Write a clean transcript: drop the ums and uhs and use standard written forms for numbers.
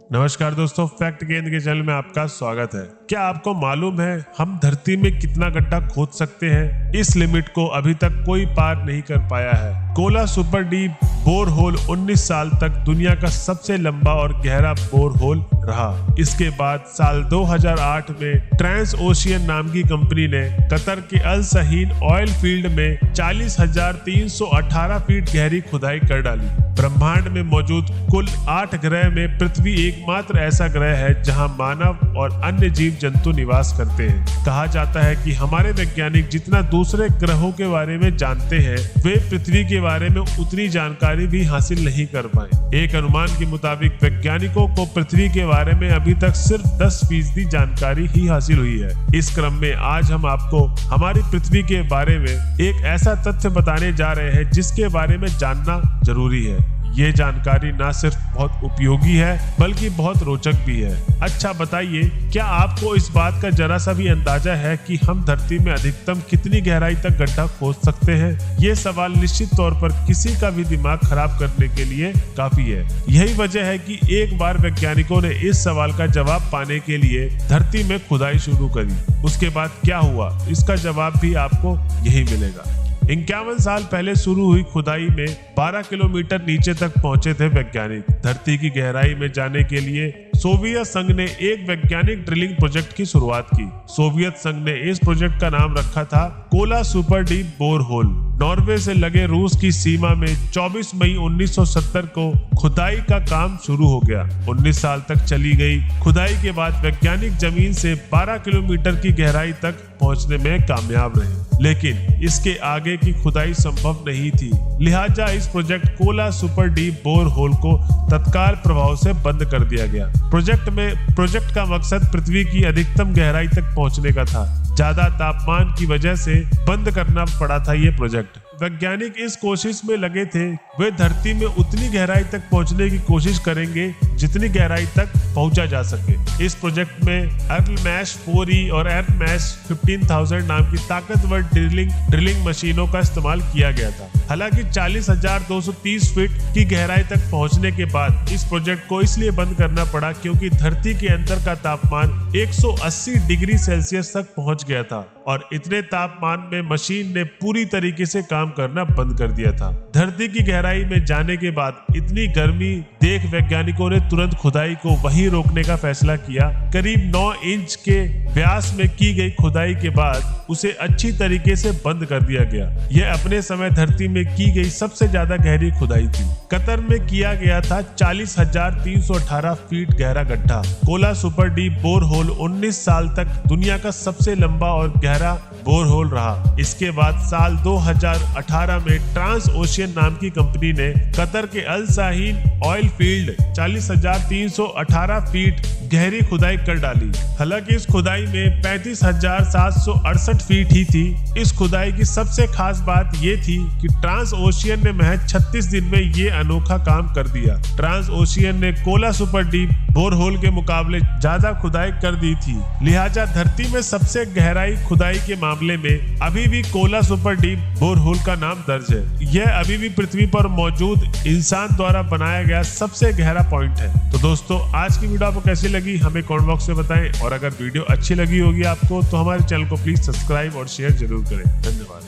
नमस्कार दोस्तों, फैक्ट गेंद के चैनल में आपका स्वागत है। क्या आपको मालूम है हम धरती में कितना गड्ढा खोद सकते हैं? इस लिमिट को अभी तक कोई पार नहीं कर पाया है। Kola super deep bore hole 19 साल तक दुनिया का सबसे लंबा और गहरा बोर होल रहा। इसके बाद साल 2008 में ट्रांस ओशियन नाम की कंपनी ने कतर के अल सहीन ऑयल फील्ड में 40,318 फीट गहरी खुदाई कर डाली। ब्रह्मांड में मौजूद कुल 8 ग्रह में पृथ्वी एकमात्र ऐसा ग्रह है जहां मानव और अन्य जीव जंतु निवास करते हैं। कहा जाता है कि हमारे वैज्ञानिक जितना दूसरे ग्रहों के बारे में जानते हैं, वे पृथ्वी के बारे में उतनी जानकारी भी हासिल नहीं कर पाए। एक अनुमान के मुताबिक वैज्ञानिकों को पृथ्वी के बारे में अभी तक सिर्फ 10% जानकारी ही हासिल हुई है। इस क्रम में आज हम आपको हमारी पृथ्वी के बारे में एक ऐसा तथ्य बताने जा रहे हैं जिसके बारे में जानना जरूरी है। ये जानकारी ना सिर्फ बहुत उपयोगी है बल्कि बहुत रोचक भी है। अच्छा बताइए, क्या आपको इस बात का जरा सा भी अंदाजा है कि हम धरती में अधिकतम कितनी गहराई तक गड्ढा खोद सकते हैं? ये सवाल निश्चित तौर पर किसी का भी दिमाग खराब करने के लिए काफी है। यही वजह है कि एक बार वैज्ञानिकों ने इस सवाल का जवाब पाने के लिए धरती में खुदाई शुरू करी। उसके बाद क्या हुआ, इसका जवाब भी आपको यही मिलेगा। 51 साल पहले शुरू हुई खुदाई में 12 किलोमीटर नीचे तक पहुंचे थे वैज्ञानिक। धरती की गहराई में जाने के लिए सोवियत संघ ने एक वैज्ञानिक ड्रिलिंग प्रोजेक्ट की शुरुआत की। सोवियत संघ ने इस प्रोजेक्ट का नाम रखा था Kola super deep bore hole. Norway से लगे रूस की सीमा में 24 मई 1970 को खुदाई का काम शुरू हो गया। 19 साल तक चली गई खुदाई के बाद वैज्ञानिक जमीन से 12 किलोमीटर की गहराई तक पहुंचने में कामयाब रहे, लेकिन इसके आगे की खुदाई संभव नहीं थी। लिहाजा इस project Kola super deep bore hole को तत्काल प्रभाव से बंद कर दिया गया। प्रोजेक्ट का मकसद पृथ्वी की अधिकतम गहराई तक पहुंचने का था। ज्यादा तापमान की वजह से बंद करना पड़ा था ये प्रोजेक्ट। वैज्ञानिक इस कोशिश में लगे थे, वे धरती में उतनी गहराई तक पहुंचने की कोशिश करेंगे जितनी गहराई तक पहुंचा जा सके। इस प्रोजेक्ट में अर्लमैश 4E और अर्लमैश 15,000 नाम की ताकतवर ड्रिलिंग मशीनों का इस्तेमाल किया गया था। हालांकि 40,230 फीट की गहराई तक पहुंचने के बाद इस प्रोजेक्ट को इसलिए बंद करना पड़ा क्योंकि धरती के अंदर का तापमान 180 डिग्री सेल्सियस तक पहुंच गया था और इतने तापमान में मशीन ने पूरी तरीके से काम करना बंद कर दिया था। धरती की गहराई में जाने के बाद इतनी गर्मी देख वैज्ञानिकों ने तुरंत खुदाई को वहीं रोकने का फैसला किया। करीब 9 इंच के व्यास में की गई खुदाई के बाद उसे अच्छी तरीके से बंद कर दिया गया। यह अपने समय धरती में की गई सबसे ज्यादा गहरी खुदाई थी। कतर में किया गया था 40,318 फीट गहरा गड्ढा। Kola super deep bore hole 19 साल तक दुनिया का सबसे लंबा और गहरा बोर होल रहा। इसके बाद साल 2018 में ट्रांस ओशियन नाम की कंपनी ने कतर के अल सहीन ऑयल फील्ड 40,318 फीट गहरी खुदाई कर डाली। हालांकि इस खुदाई में 35,768 फीट ही थी। इस खुदाई की सबसे खास बात ये थी कि ट्रांस ओशियन ने महज 36 दिन में ये अनोखा काम कर दिया। ट्रांस ओशियन ने Kola super deep bore hole के मुकाबले ज्यादा खुदाई कर दी थी। लिहाजा धरती में सबसे गहराई खुदाई के मामले में अभी भी Kola super deep bore hole का नाम दर्ज है। यह अभी भी पृथ्वी पर मौजूद इंसान द्वारा बनाया गया सबसे गहरा पॉइंट है। तो दोस्तों, आज की वीडियो आपको कैसी लगी हमें कमेंट बॉक्स में बताएं और अगर वीडियो अच्छी लगी होगी आपको तो हमारे चैनल को प्लीज सब्सक्राइब और शेयर जरूर करें। धन्यवाद।